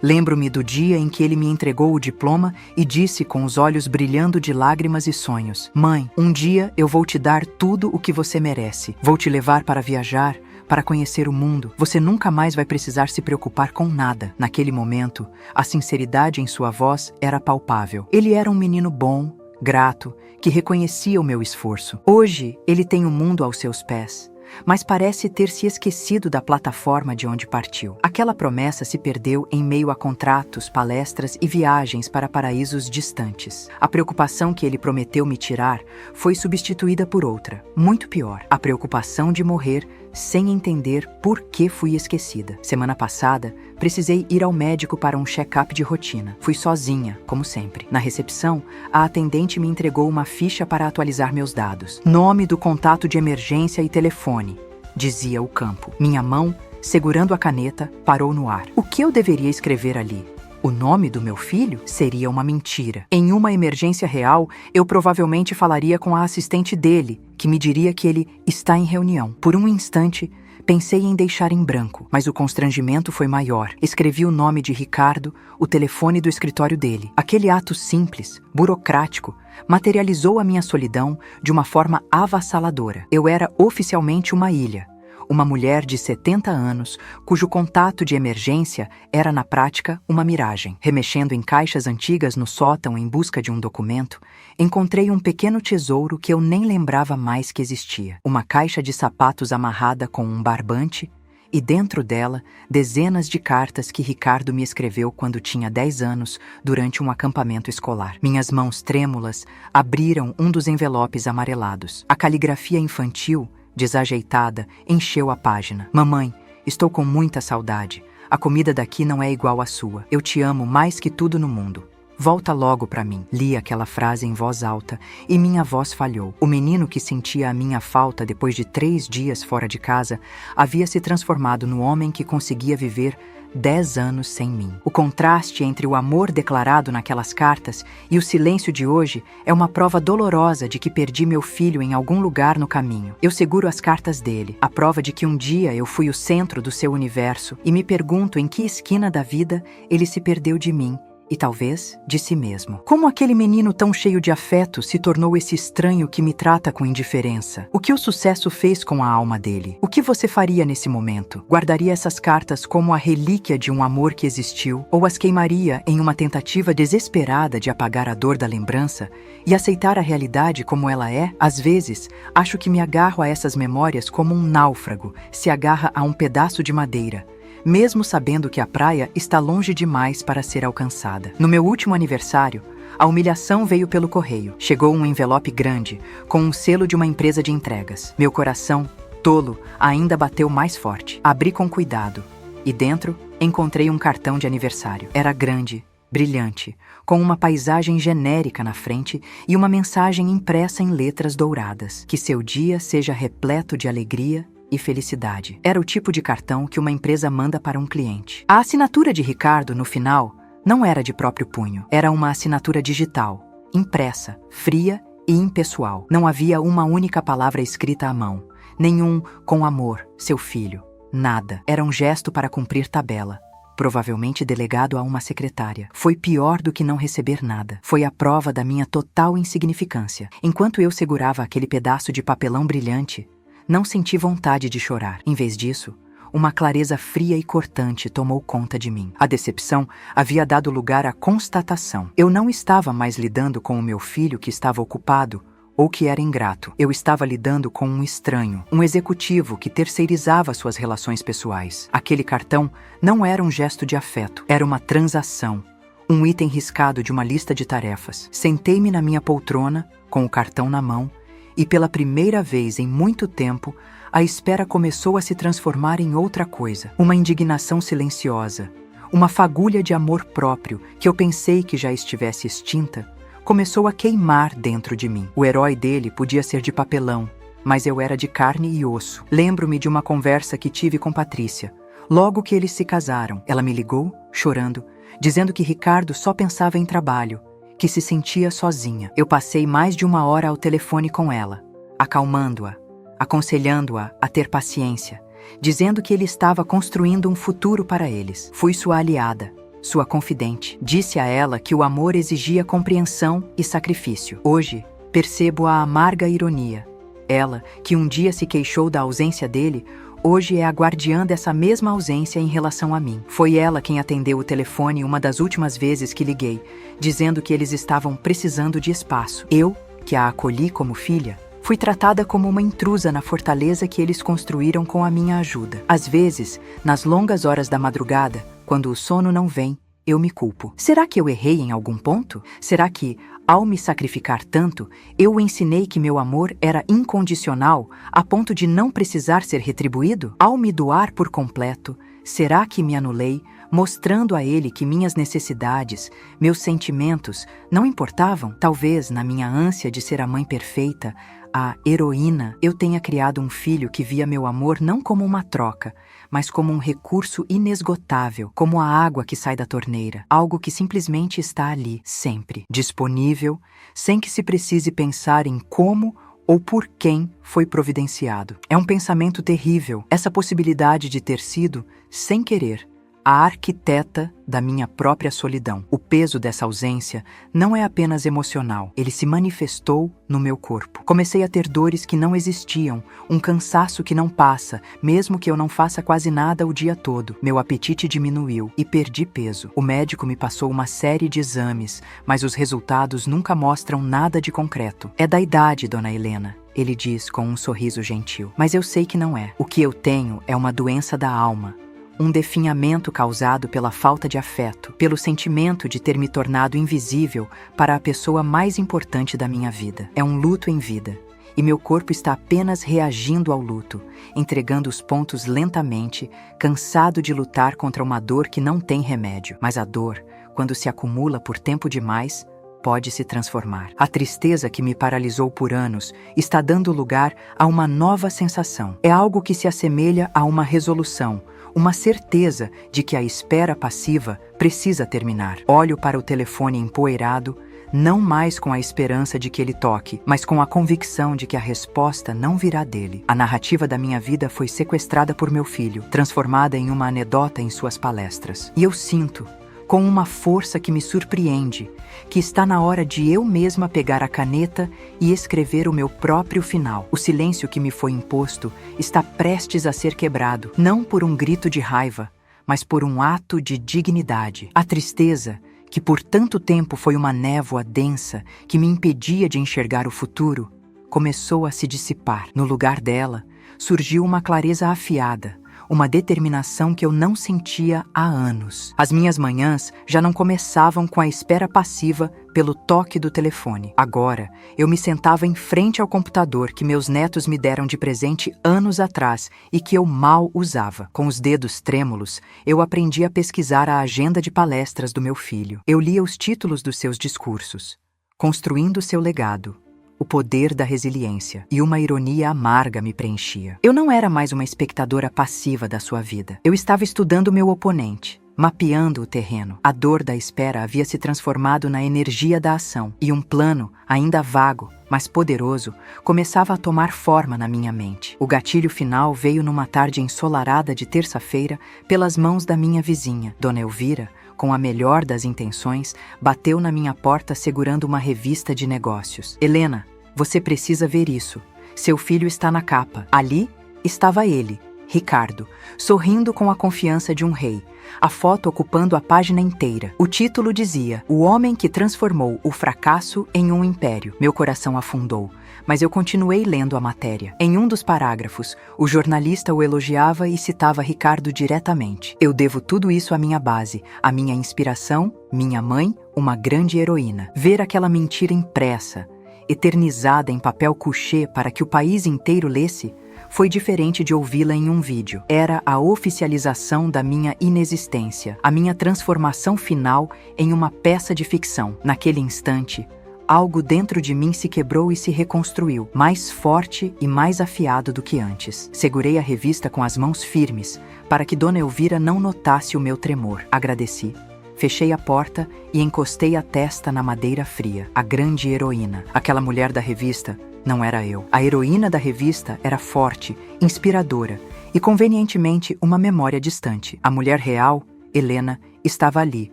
Lembro-me do dia em que ele me entregou o diploma e disse com os olhos brilhando de lágrimas e sonhos: "Mãe, um dia eu vou te dar tudo o que você merece. Vou te levar para viajar, para conhecer o mundo. Você nunca mais vai precisar se preocupar com nada." Naquele momento, a sinceridade em sua voz era palpável. Ele era um menino bom, grato, que reconhecia o meu esforço. Hoje, ele tem o mundo aos seus pés, mas parece ter se esquecido da plataforma de onde partiu. Aquela promessa se perdeu em meio a contratos, palestras e viagens para paraísos distantes. A preocupação que ele prometeu me tirar foi substituída por outra, muito pior: a preocupação de morrer sem entender por que fui esquecida. Semana passada, precisei ir ao médico para um check-up de rotina. Fui sozinha, como sempre. Na recepção, a atendente me entregou uma ficha para atualizar meus dados. Nome do contato de emergência e telefone, dizia o campo. Minha mão, segurando a caneta, parou no ar. O que eu deveria escrever ali? O nome do meu filho? Seria uma mentira. Em uma emergência real, eu provavelmente falaria com a assistente dele, que me diria que ele está em reunião. Por um instante, pensei em deixar em branco, mas o constrangimento foi maior. Escrevi o nome de Ricardo, o telefone do escritório dele. Aquele ato simples, burocrático, materializou a minha solidão de uma forma avassaladora. Eu era oficialmente uma ilha. Uma mulher de 70 anos, cujo contato de emergência era, na prática, uma miragem. Remexendo em caixas antigas no sótão em busca de um documento, encontrei um pequeno tesouro que eu nem lembrava mais que existia. Uma caixa de sapatos amarrada com um barbante e, dentro dela, dezenas de cartas que Ricardo me escreveu quando tinha 10 anos, durante um acampamento escolar. Minhas mãos trêmulas abriram um dos envelopes amarelados. A caligrafia infantil, desajeitada, encheu a página. "Mamãe, estou com muita saudade. A comida daqui não é igual à sua. Eu te amo mais que tudo no mundo. Volta logo para mim. Li aquela frase em voz alta e minha voz falhou. O menino que sentia a minha falta depois de 3 dias fora de casa havia se transformado no homem que conseguia viver 10 anos sem mim. O contraste entre o amor declarado naquelas cartas e o silêncio de hoje é uma prova dolorosa de que perdi meu filho em algum lugar no caminho. Eu seguro as cartas dele, a prova de que um dia eu fui o centro do seu universo e me pergunto em que esquina da vida ele se perdeu de mim. E talvez de si mesmo. Como aquele menino tão cheio de afeto se tornou esse estranho que me trata com indiferença? O que o sucesso fez com a alma dele? O que você faria nesse momento? Guardaria essas cartas como a relíquia de um amor que existiu? Ou as queimaria em uma tentativa desesperada de apagar a dor da lembrança e aceitar a realidade como ela é? Às vezes, acho que me agarro a essas memórias como um náufrago se agarra a um pedaço de madeira, mesmo sabendo que a praia está longe demais para ser alcançada. No meu último aniversário, a humilhação veio pelo correio. Chegou um envelope grande, com um selo de uma empresa de entregas. Meu coração, tolo, ainda bateu mais forte. Abri com cuidado, e dentro encontrei um cartão de aniversário. Era grande, brilhante, com uma paisagem genérica na frente e uma mensagem impressa em letras douradas. Que seu dia seja repleto de alegria e felicidade. Era o tipo de cartão que uma empresa manda para um cliente. A assinatura de Ricardo, no final, não era de próprio punho. Era uma assinatura digital, impressa, fria e impessoal. Não havia uma única palavra escrita à mão. Nenhum "com amor, seu filho". Nada. Era um gesto para cumprir tabela, provavelmente delegado a uma secretária. Foi pior do que não receber nada. Foi a prova da minha total insignificância. Enquanto eu segurava aquele pedaço de papelão brilhante, não senti vontade de chorar. Em vez disso, uma clareza fria e cortante tomou conta de mim. A decepção havia dado lugar à constatação. Eu não estava mais lidando com o meu filho que estava ocupado ou que era ingrato. Eu estava lidando com um estranho, um executivo que terceirizava suas relações pessoais. Aquele cartão não era um gesto de afeto, era uma transação, um item riscado de uma lista de tarefas. Sentei-me na minha poltrona, com o cartão na mão, e pela primeira vez em muito tempo, a espera começou a se transformar em outra coisa. Uma indignação silenciosa, uma fagulha de amor próprio que eu pensei que já estivesse extinta, começou a queimar dentro de mim. O herói dele podia ser de papelão, mas eu era de carne e osso. Lembro-me de uma conversa que tive com Patrícia. Logo que eles se casaram, ela me ligou, chorando, dizendo que Ricardo só pensava em trabalho, que se sentia sozinha. Eu passei mais de 1 hora ao telefone com ela, acalmando-a, aconselhando-a a ter paciência, dizendo que ele estava construindo um futuro para eles. Fui sua aliada, sua confidente. Disse a ela que o amor exigia compreensão e sacrifício. Hoje, percebo a amarga ironia. Ela, que um dia se queixou da ausência dele, hoje é a guardiã dessa mesma ausência em relação a mim. Foi ela quem atendeu o telefone uma das últimas vezes que liguei, dizendo que eles estavam precisando de espaço. Eu, que a acolhi como filha, fui tratada como uma intrusa na fortaleza que eles construíram com a minha ajuda. Às vezes, nas longas horas da madrugada, quando o sono não vem, eu me culpo. Será que eu errei em algum ponto? Será que, ao me sacrificar tanto, eu o ensinei que meu amor era incondicional, a ponto de não precisar ser retribuído? Ao me doar por completo, será que me anulei, mostrando a ele que minhas necessidades, meus sentimentos, não importavam? Talvez, na minha ânsia de ser a mãe perfeita, a heroína, eu tenha criado um filho que via meu amor não como uma troca, mas como um recurso inesgotável, como a água que sai da torneira, algo que simplesmente está ali, sempre, disponível, sem que se precise pensar em como ou por quem foi providenciado. É um pensamento terrível, essa possibilidade de ter sido, sem querer, a arquiteta da minha própria solidão. O peso dessa ausência não é apenas emocional, ele se manifestou no meu corpo. Comecei a ter dores que não existiam, um cansaço que não passa, mesmo que eu não faça quase nada o dia todo. Meu apetite diminuiu e perdi peso. O médico me passou uma série de exames, mas os resultados nunca mostram nada de concreto. É da idade, dona Helena, ele diz com um sorriso gentil. Mas eu sei que não é. O que eu tenho é uma doença da alma. Um definhamento causado pela falta de afeto, pelo sentimento de ter me tornado invisível para a pessoa mais importante da minha vida. É um luto em vida, e meu corpo está apenas reagindo ao luto, entregando os pontos lentamente, cansado de lutar contra uma dor que não tem remédio. Mas a dor, quando se acumula por tempo demais, pode se transformar. A tristeza que me paralisou por anos está dando lugar a uma nova sensação. É algo que se assemelha a uma resolução, uma certeza de que a espera passiva precisa terminar. Olho para o telefone empoeirado, não mais com a esperança de que ele toque, mas com a convicção de que a resposta não virá dele. A narrativa da minha vida foi sequestrada por meu filho, transformada em uma anedota em suas palestras. E eu sinto, com uma força que me surpreende, que está na hora de eu mesma pegar a caneta e escrever o meu próprio final. O silêncio que me foi imposto está prestes a ser quebrado, não por um grito de raiva, mas por um ato de dignidade. A tristeza, que por tanto tempo foi uma névoa densa que me impedia de enxergar o futuro, começou a se dissipar. No lugar dela, surgiu uma clareza afiada, uma determinação que eu não sentia há anos. As minhas manhãs já não começavam com a espera passiva pelo toque do telefone. Agora, eu me sentava em frente ao computador que meus netos me deram de presente anos atrás e que eu mal usava. Com os dedos trêmulos, eu aprendi a pesquisar a agenda de palestras do meu filho. Eu lia os títulos dos seus discursos, construindo seu legado, o poder da resiliência, e uma ironia amarga me preenchia. Eu não era mais uma espectadora passiva da sua vida. Eu estava estudando meu oponente, mapeando o terreno. A dor da espera havia se transformado na energia da ação, e um plano, ainda vago, mas poderoso, começava a tomar forma na minha mente. O gatilho final veio numa tarde ensolarada de terça-feira pelas mãos da minha vizinha. Dona Elvira, com a melhor das intenções, bateu na minha porta segurando uma revista de negócios. Helena, você precisa ver isso. Seu filho está na capa. Ali estava ele, Ricardo, sorrindo com a confiança de um rei, a foto ocupando a página inteira. O título dizia: O homem que transformou o fracasso em um império. Meu coração afundou, mas eu continuei lendo a matéria. Em um dos parágrafos, o jornalista o elogiava e citava Ricardo diretamente. Eu devo tudo isso à minha base, à minha inspiração, minha mãe, uma grande heroína. Ver aquela mentira impressa, eternizada em papel couché para que o país inteiro lesse, foi diferente de ouvi-la em um vídeo. Era a oficialização da minha inexistência, a minha transformação final em uma peça de ficção. Naquele instante, algo dentro de mim se quebrou e se reconstruiu, mais forte e mais afiado do que antes. Segurei a revista com as mãos firmes, para que Dona Elvira não notasse o meu tremor. Agradeci. Fechei a porta e encostei a testa na madeira fria. A grande heroína, aquela mulher da revista, não era eu. A heroína da revista era forte, inspiradora e, convenientemente, uma memória distante. A mulher real, Helena, estava ali,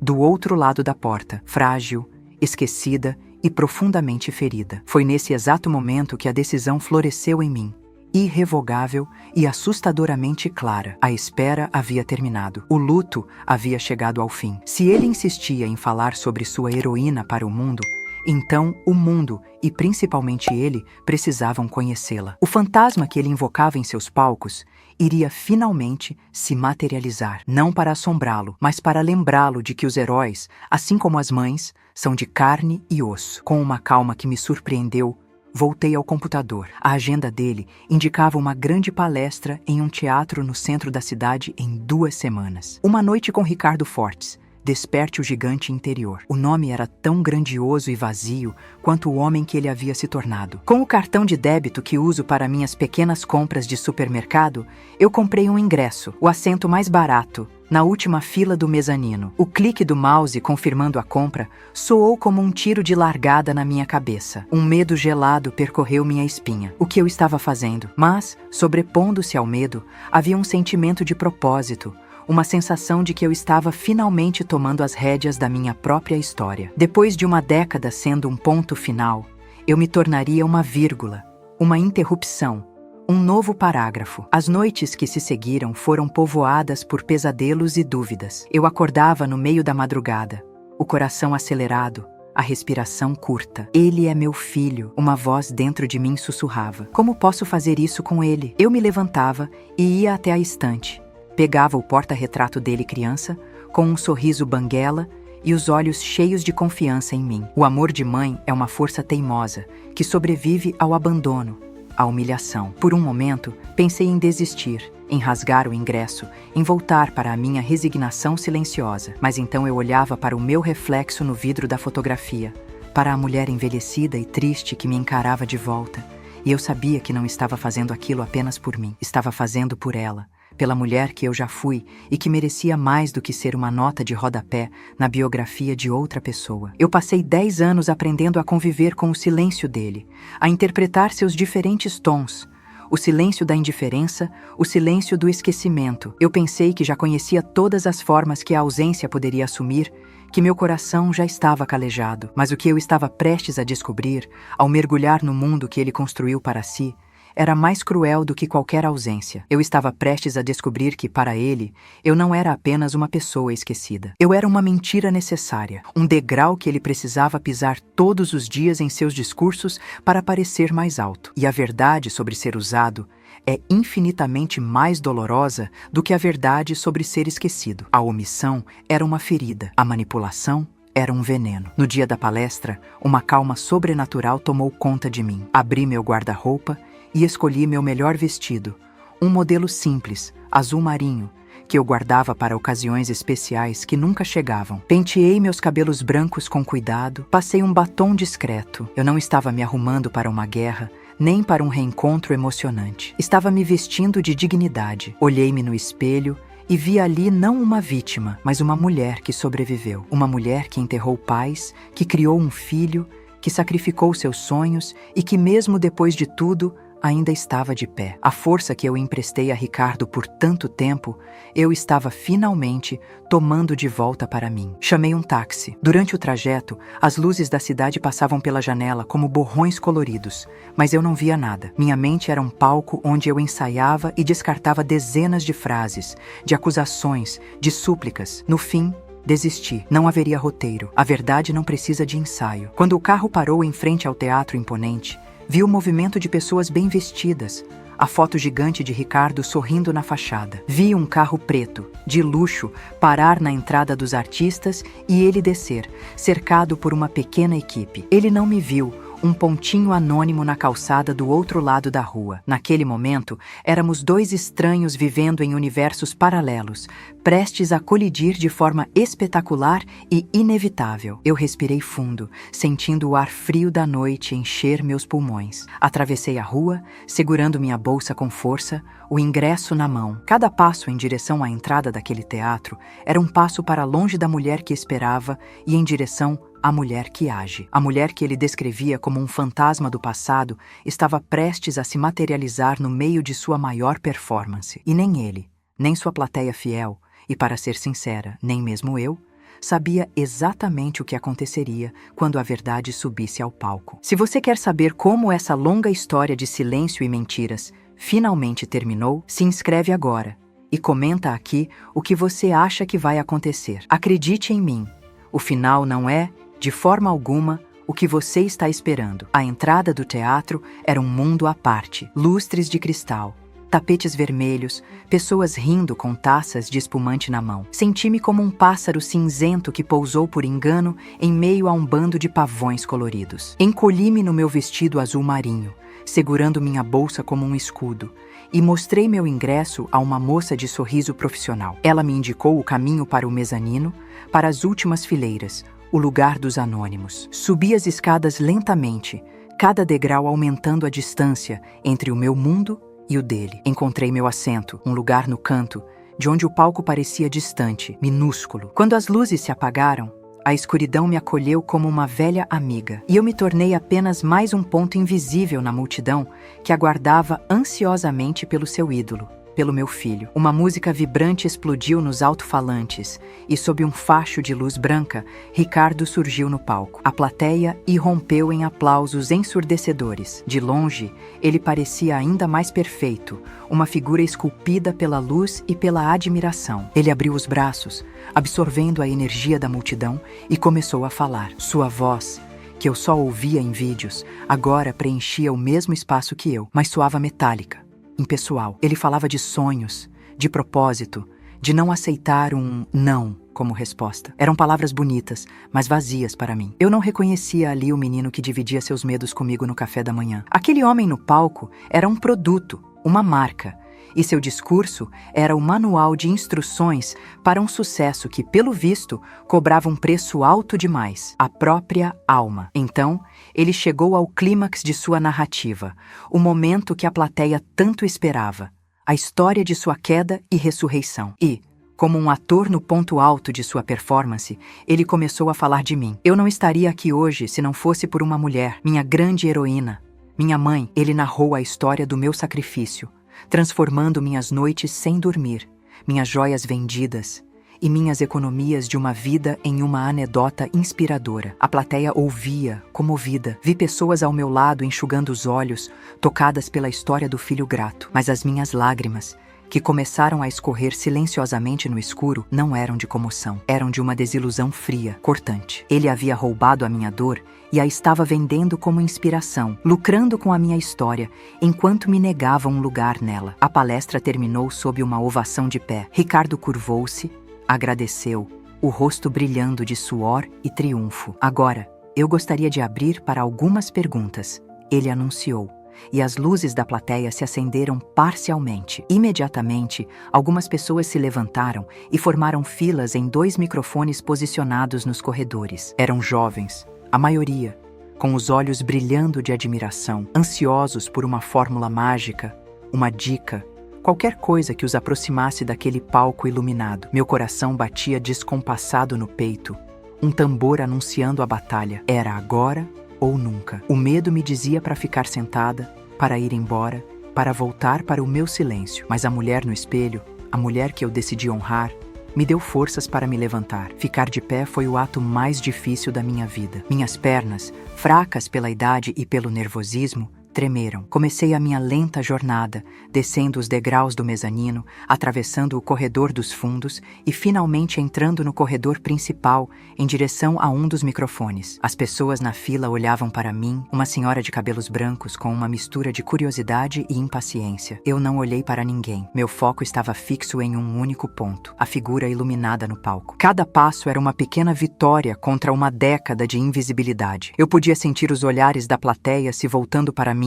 do outro lado da porta, frágil, esquecida e profundamente ferida. Foi nesse exato momento que a decisão floresceu em mim, irrevogável e assustadoramente clara. A espera havia terminado. O luto havia chegado ao fim. Se ele insistia em falar sobre sua heroína para o mundo, então o mundo, e principalmente ele, precisavam conhecê-la. O fantasma que ele invocava em seus palcos iria finalmente se materializar, não para assombrá-lo, mas para lembrá-lo de que os heróis, assim como as mães, são de carne e osso. Com uma calma que me surpreendeu, voltei ao computador. A agenda dele indicava uma grande palestra em um teatro no centro da cidade em 2 semanas. Uma noite com Ricardo Fortes. Desperte o gigante interior. O nome era tão grandioso e vazio quanto o homem que ele havia se tornado. Com o cartão de débito que uso para minhas pequenas compras de supermercado, eu comprei um ingresso, o assento mais barato, na última fila do mezanino. O clique do mouse confirmando a compra soou como um tiro de largada na minha cabeça. Um medo gelado percorreu minha espinha. O que eu estava fazendo? Mas, sobrepondo-se ao medo, havia um sentimento de propósito, uma sensação de que eu estava finalmente tomando as rédeas da minha própria história. Depois de uma década sendo um ponto final, eu me tornaria uma vírgula, uma interrupção, um novo parágrafo. As noites que se seguiram foram povoadas por pesadelos e dúvidas. Eu acordava no meio da madrugada, o coração acelerado, a respiração curta. Ele é meu filho, uma voz dentro de mim sussurrava. Como posso fazer isso com ele? Eu me levantava e ia até a estante. Pegava o porta-retrato dele criança, com um sorriso banguela, e os olhos cheios de confiança em mim. O amor de mãe é uma força teimosa que sobrevive ao abandono, à humilhação. Por um momento, pensei em desistir, em rasgar o ingresso, em voltar para a minha resignação silenciosa. Mas então eu olhava para o meu reflexo no vidro da fotografia, para a mulher envelhecida e triste que me encarava de volta. E eu sabia que não estava fazendo aquilo apenas por mim. Estava fazendo por ela, pela mulher que eu já fui e que merecia mais do que ser uma nota de rodapé na biografia de outra pessoa. Eu passei 10 anos aprendendo a conviver com o silêncio dele, a interpretar seus diferentes tons. O silêncio da indiferença, o silêncio do esquecimento. Eu pensei que já conhecia todas as formas que a ausência poderia assumir, que meu coração já estava calejado. Mas o que eu estava prestes a descobrir, ao mergulhar no mundo que ele construiu para si, era mais cruel do que qualquer ausência. Eu estava prestes a descobrir que, para ele, eu não era apenas uma pessoa esquecida. Eu era uma mentira necessária, um degrau que ele precisava pisar todos os dias em seus discursos para parecer mais alto. E a verdade sobre ser usado é infinitamente mais dolorosa do que a verdade sobre ser esquecido. A omissão era uma ferida, a manipulação era um veneno. No dia da palestra, uma calma sobrenatural tomou conta de mim. Abri meu guarda-roupa e escolhi meu melhor vestido, um modelo simples, azul marinho, que eu guardava para ocasiões especiais que nunca chegavam. Penteei meus cabelos brancos com cuidado, passei um batom discreto. Eu não estava me arrumando para uma guerra, nem para um reencontro emocionante. Estava me vestindo de dignidade. Olhei-me no espelho e vi ali não uma vítima, mas uma mulher que sobreviveu. Uma mulher que enterrou pais, que criou um filho, que sacrificou seus sonhos e que, mesmo depois de tudo, ainda estava de pé. A força que eu emprestei a Ricardo por tanto tempo, eu estava finalmente tomando de volta para mim. Chamei um táxi. Durante o trajeto, as luzes da cidade passavam pela janela como borrões coloridos, mas eu não via nada. Minha mente era um palco onde eu ensaiava e descartava dezenas de frases, de acusações, de súplicas. No fim, desisti. Não haveria roteiro. A verdade não precisa de ensaio. Quando o carro parou em frente ao teatro imponente, vi o movimento de pessoas bem vestidas, a foto gigante de Ricardo sorrindo na fachada. Vi um carro preto, de luxo, parar na entrada dos artistas e ele descer, cercado por uma pequena equipe. Ele não me viu, um pontinho anônimo na calçada do outro lado da rua. Naquele momento, éramos dois estranhos vivendo em universos paralelos, prestes a colidir de forma espetacular e inevitável. Eu respirei fundo, sentindo o ar frio da noite encher meus pulmões. Atravessei a rua, segurando minha bolsa com força, o ingresso na mão. Cada passo em direção à entrada daquele teatro era um passo para longe da mulher que esperava e em direção à mulher que age. A mulher que ele descrevia como um fantasma do passado estava prestes a se materializar no meio de sua maior performance. E nem ele, nem sua plateia fiel, e para ser sincera, nem mesmo eu, sabia exatamente o que aconteceria quando a verdade subisse ao palco. Se você quer saber como essa longa história de silêncio e mentiras finalmente terminou, se inscreve agora e comenta aqui o que você acha que vai acontecer. Acredite em mim, o final não é, de forma alguma, o que você está esperando. A entrada do teatro era um mundo à parte. Lustres de cristal, tapetes vermelhos, pessoas rindo com taças de espumante na mão. Senti-me como um pássaro cinzento que pousou por engano em meio a um bando de pavões coloridos. Encolhi-me no meu vestido azul marinho, segurando minha bolsa como um escudo, e mostrei meu ingresso a uma moça de sorriso profissional. Ela me indicou o caminho para o mezanino, para as últimas fileiras, o lugar dos anônimos. Subi as escadas lentamente, cada degrau aumentando a distância entre o meu mundo e o dele. Encontrei meu assento, um lugar no canto, de onde o palco parecia distante, minúsculo. Quando as luzes se apagaram, a escuridão me acolheu como uma velha amiga, e eu me tornei apenas mais um ponto invisível na multidão que aguardava ansiosamente pelo seu ídolo, pelo meu filho. Uma música vibrante explodiu nos alto-falantes, e sob um facho de luz branca, Ricardo surgiu no palco. A plateia irrompeu em aplausos ensurdecedores. De longe, ele parecia ainda mais perfeito, uma figura esculpida pela luz e pela admiração. Ele abriu os braços, absorvendo a energia da multidão, e começou a falar. Sua voz, que eu só ouvia em vídeos, agora preenchia o mesmo espaço que eu, mas soava metálica, impessoal. Ele falava de sonhos, de propósito, de não aceitar um não, como resposta. Eram palavras bonitas, mas vazias para mim. Eu não reconhecia ali o menino que dividia seus medos comigo no café da manhã. Aquele homem no palco era um produto, uma marca, e seu discurso era o manual de instruções para um sucesso que, pelo visto, cobrava um preço alto demais, a própria alma. Então, ele chegou ao clímax de sua narrativa, o momento que a plateia tanto esperava, a história de sua queda e ressurreição. E, como um ator no ponto alto de sua performance, ele começou a falar de mim. Eu não estaria aqui hoje se não fosse por uma mulher, minha grande heroína, minha mãe. Ele narrou a história do meu sacrifício, transformando minhas noites sem dormir, minhas joias vendidas e minhas economias de uma vida em uma anedota inspiradora. A plateia ouvia, comovida. Vi pessoas ao meu lado enxugando os olhos, tocadas pela história do filho grato. Mas as minhas lágrimas, que começaram a escorrer silenciosamente no escuro, não eram de comoção. Eram de uma desilusão fria, cortante. Ele havia roubado a minha dor e a estava vendendo como inspiração, lucrando com a minha história, enquanto me negava um lugar nela. A palestra terminou sob uma ovação de pé. Ricardo curvou-se, agradeceu, o rosto brilhando de suor e triunfo. Agora, eu gostaria de abrir para algumas perguntas, ele anunciou, e as luzes da plateia se acenderam parcialmente. Imediatamente, algumas pessoas se levantaram e formaram filas em 2 microfones posicionados nos corredores. Eram jovens, a maioria, com os olhos brilhando de admiração, ansiosos por uma fórmula mágica, uma dica, qualquer coisa que os aproximasse daquele palco iluminado. Meu coração batia descompassado no peito, um tambor anunciando a batalha. Era agora ou nunca. O medo me dizia para ficar sentada, para ir embora, para voltar para o meu silêncio. Mas a mulher no espelho, a mulher que eu decidi honrar, me deu forças para me levantar. Ficar de pé foi o ato mais difícil da minha vida. Minhas pernas, fracas pela idade e pelo nervosismo, tremeram. Comecei a minha lenta jornada, descendo os degraus do mezanino, atravessando o corredor dos fundos e finalmente entrando no corredor principal, em direção a um dos microfones. As pessoas na fila olhavam para mim, uma senhora de cabelos brancos com uma mistura de curiosidade e impaciência. Eu não olhei para ninguém. Meu foco estava fixo em um único ponto, a figura iluminada no palco. Cada passo era uma pequena vitória contra uma década de invisibilidade. Eu podia sentir os olhares da plateia se voltando para mim,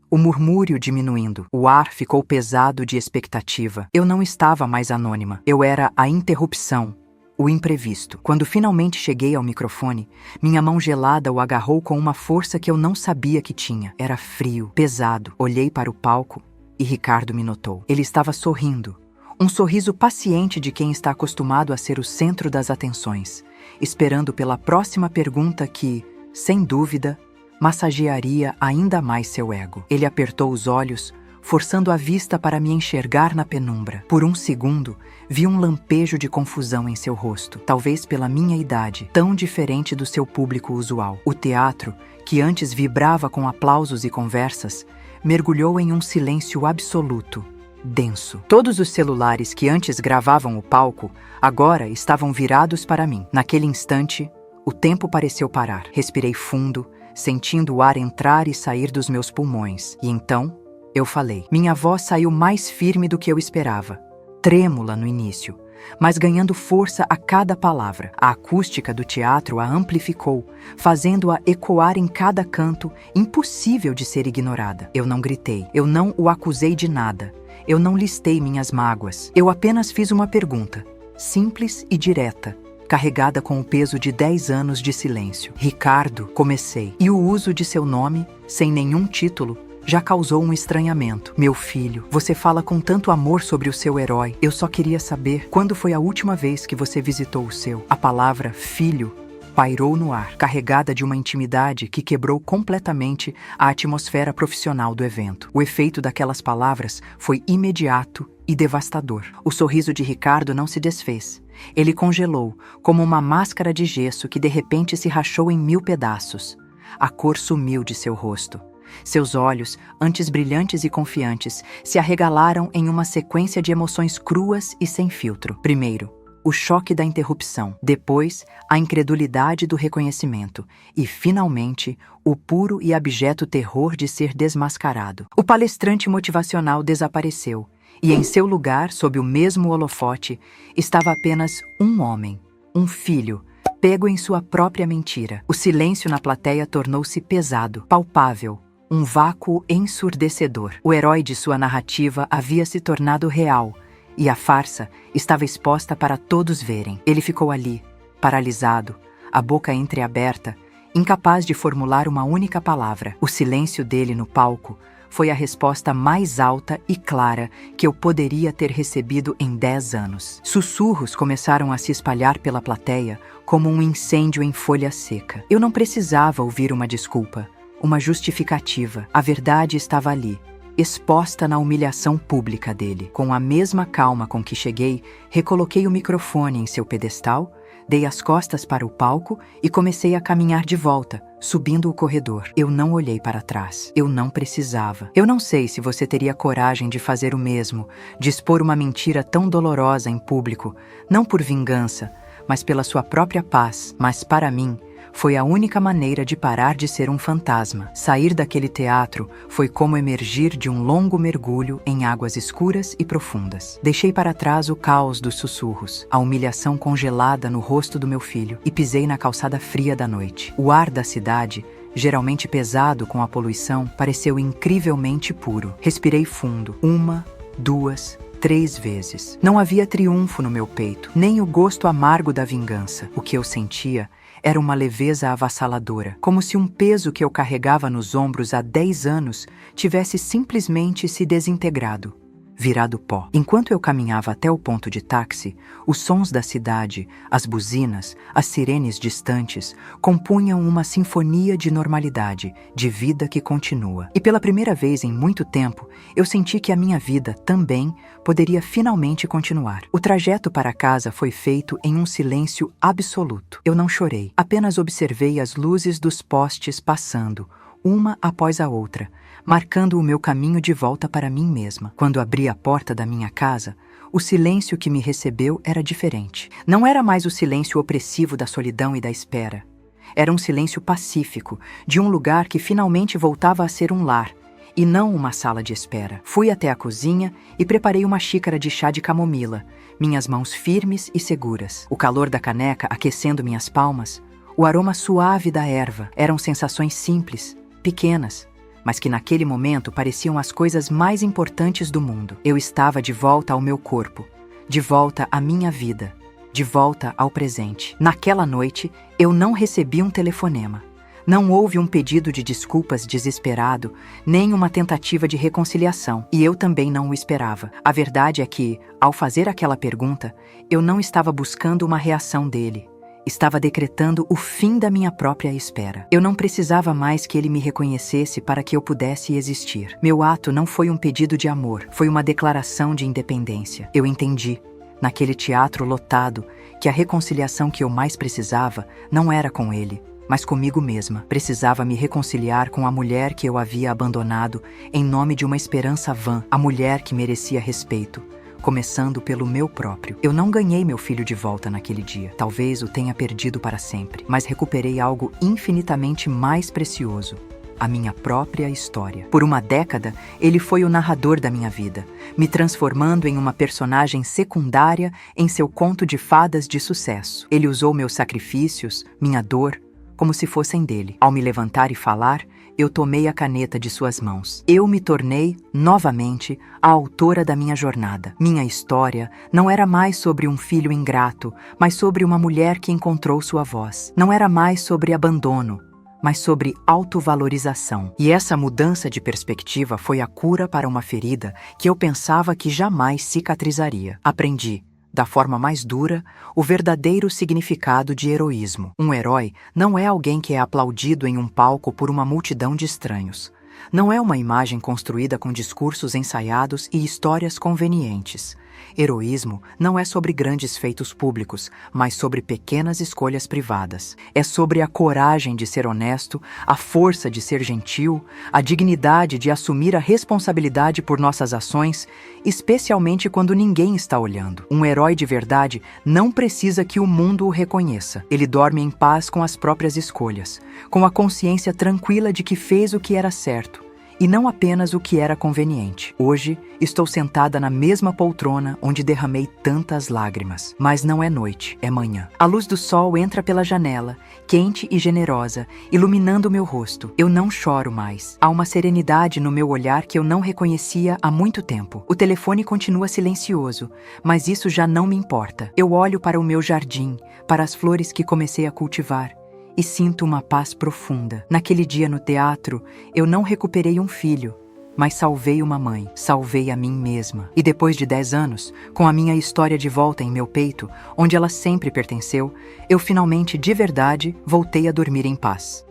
o murmúrio diminuindo. O ar ficou pesado de expectativa. Eu não estava mais anônima. Eu era a interrupção, o imprevisto. Quando finalmente cheguei ao microfone, minha mão gelada o agarrou com uma força que eu não sabia que tinha. Era frio, pesado. Olhei para o palco e Ricardo me notou. Ele estava sorrindo. Um sorriso paciente de quem está acostumado a ser o centro das atenções, esperando pela próxima pergunta que, sem dúvida, massagearia ainda mais seu ego. Ele apertou os olhos, forçando a vista para me enxergar na penumbra. Por um segundo, vi um lampejo de confusão em seu rosto, talvez pela minha idade, tão diferente do seu público usual. O teatro, que antes vibrava com aplausos e conversas, mergulhou em um silêncio absoluto, denso. Todos os celulares que antes gravavam o palco, agora estavam virados para mim. Naquele instante, o tempo pareceu parar. Respirei fundo, sentindo o ar entrar e sair dos meus pulmões. E então, eu falei. Minha voz saiu mais firme do que eu esperava, trêmula no início, mas ganhando força a cada palavra. A acústica do teatro a amplificou, fazendo-a ecoar em cada canto, impossível de ser ignorada. Eu não gritei, eu não o acusei de nada, eu não listei minhas mágoas. Eu apenas fiz uma pergunta, simples e direta, carregada com o peso de 10 anos de silêncio. Ricardo, comecei. E o uso de seu nome, sem nenhum título, já causou um estranhamento. Meu filho, você fala com tanto amor sobre o seu herói. Eu só queria saber quando foi a última vez que você visitou o seu. A palavra filho pairou no ar, carregada de uma intimidade que quebrou completamente a atmosfera profissional do evento. O efeito daquelas palavras foi imediato e devastador. O sorriso de Ricardo não se desfez. Ele congelou, como uma máscara de gesso que de repente se rachou em 1000 pedaços. A cor sumiu de seu rosto. Seus olhos, antes brilhantes e confiantes, se arregalaram em uma sequência de emoções cruas e sem filtro. Primeiro, o choque da interrupção. Depois, a incredulidade do reconhecimento. E, finalmente, o puro e abjeto terror de ser desmascarado. O palestrante motivacional desapareceu. E em seu lugar, sob o mesmo holofote, estava apenas um homem, Um filho, pego em sua própria mentira. O silêncio na plateia tornou-se pesado, palpável, um vácuo ensurdecedor. O herói de sua narrativa havia se tornado real, e a farsa estava exposta para todos verem. Ele ficou ali, paralisado, a boca entreaberta, incapaz de formular uma única palavra. O silêncio dele no palco foi a resposta mais alta e clara que eu poderia ter recebido em 10 anos. Sussurros começaram a se espalhar pela plateia como um incêndio em folha seca. Eu não precisava ouvir uma desculpa, uma justificativa. A verdade estava ali, exposta na humilhação pública dele. Com a mesma calma com que cheguei, recoloquei o microfone em seu pedestal, dei as costas para o palco e comecei a caminhar de volta, subindo o corredor. Eu não olhei para trás. Eu não precisava. Eu não sei se você teria coragem de fazer o mesmo, de expor uma mentira tão dolorosa em público, não por vingança, mas pela sua própria paz. Mas para mim, foi a única maneira de parar de ser um fantasma. Sair daquele teatro foi como emergir de um longo mergulho em águas escuras e profundas. Deixei para trás o caos dos sussurros, a humilhação congelada no rosto do meu filho, e pisei na calçada fria da noite. O ar da cidade, geralmente pesado com a poluição, pareceu incrivelmente puro. Respirei fundo, 1, 2, 3 vezes. Não havia triunfo no meu peito, nem o gosto amargo da vingança. O que eu sentia era uma leveza avassaladora, como se um peso que eu carregava nos ombros há 10 anos tivesse simplesmente se desintegrado, virado pó. Enquanto eu caminhava até o ponto de táxi, os sons da cidade, as buzinas, as sirenes distantes, compunham uma sinfonia de normalidade, de vida que continua. E pela primeira vez em muito tempo, eu senti que a minha vida também poderia finalmente continuar. O trajeto para casa foi feito em um silêncio absoluto. Eu não chorei, apenas observei as luzes dos postes passando, uma após a outra, marcando o meu caminho de volta para mim mesma. Quando abri a porta da minha casa, o silêncio que me recebeu era diferente. Não era mais o silêncio opressivo da solidão e da espera. Era um silêncio pacífico, de um lugar que finalmente voltava a ser um lar, e não uma sala de espera. Fui até a cozinha e preparei uma xícara de chá de camomila, minhas mãos firmes e seguras. O calor da caneca aquecendo minhas palmas, o aroma suave da erva. Eram sensações simples, pequenas, mas que naquele momento pareciam as coisas mais importantes do mundo. Eu estava de volta ao meu corpo, de volta à minha vida, de volta ao presente. Naquela noite, eu não recebi um telefonema. Não houve um pedido de desculpas desesperado, nem uma tentativa de reconciliação, e eu também não o esperava. A verdade é que, ao fazer aquela pergunta, eu não estava buscando uma reação dele. Estava decretando o fim da minha própria espera. Eu não precisava mais que ele me reconhecesse para que eu pudesse existir. Meu ato não foi um pedido de amor, foi uma declaração de independência. Eu entendi, naquele teatro lotado, que a reconciliação que eu mais precisava não era com ele, mas comigo mesma. Precisava me reconciliar com a mulher que eu havia abandonado em nome de uma esperança vã, a mulher que merecia respeito, começando pelo meu próprio. Eu não ganhei meu filho de volta naquele dia. Talvez o tenha perdido para sempre, mas recuperei algo infinitamente mais precioso: a minha própria história. Por uma década, ele foi o narrador da minha vida, me transformando em uma personagem secundária em seu conto de fadas de sucesso. Ele usou meus sacrifícios, minha dor, como se fossem dele. Ao me levantar e falar, eu tomei a caneta de suas mãos. Eu me tornei, novamente, a autora da minha jornada. Minha história não era mais sobre um filho ingrato, mas sobre uma mulher que encontrou sua voz. Não era mais sobre abandono, mas sobre autovalorização. E essa mudança de perspectiva foi a cura para uma ferida que eu pensava que jamais cicatrizaria. Aprendi, da forma mais dura, o verdadeiro significado de heroísmo. Um herói não é alguém que é aplaudido em um palco por uma multidão de estranhos. Não é uma imagem construída com discursos ensaiados e histórias convenientes. Heroísmo não é sobre grandes feitos públicos, mas sobre pequenas escolhas privadas. É sobre a coragem de ser honesto, a força de ser gentil, a dignidade de assumir a responsabilidade por nossas ações, especialmente quando ninguém está olhando. Um herói de verdade não precisa que o mundo o reconheça. Ele dorme em paz com as próprias escolhas, com a consciência tranquila de que fez o que era certo e não apenas o que era conveniente. Hoje, estou sentada na mesma poltrona onde derramei tantas lágrimas. Mas não é noite, é manhã. A luz do sol entra pela janela, quente e generosa, iluminando meu rosto. Eu não choro mais. Há uma serenidade no meu olhar que eu não reconhecia há muito tempo. O telefone continua silencioso, mas isso já não me importa. Eu olho para o meu jardim, para as flores que comecei a cultivar, e sinto uma paz profunda. Naquele dia no teatro, eu não recuperei um filho, mas salvei uma mãe, salvei a mim mesma. E depois de 10 anos, com a minha história de volta em meu peito, onde ela sempre pertenceu, eu finalmente, de verdade, voltei a dormir em paz.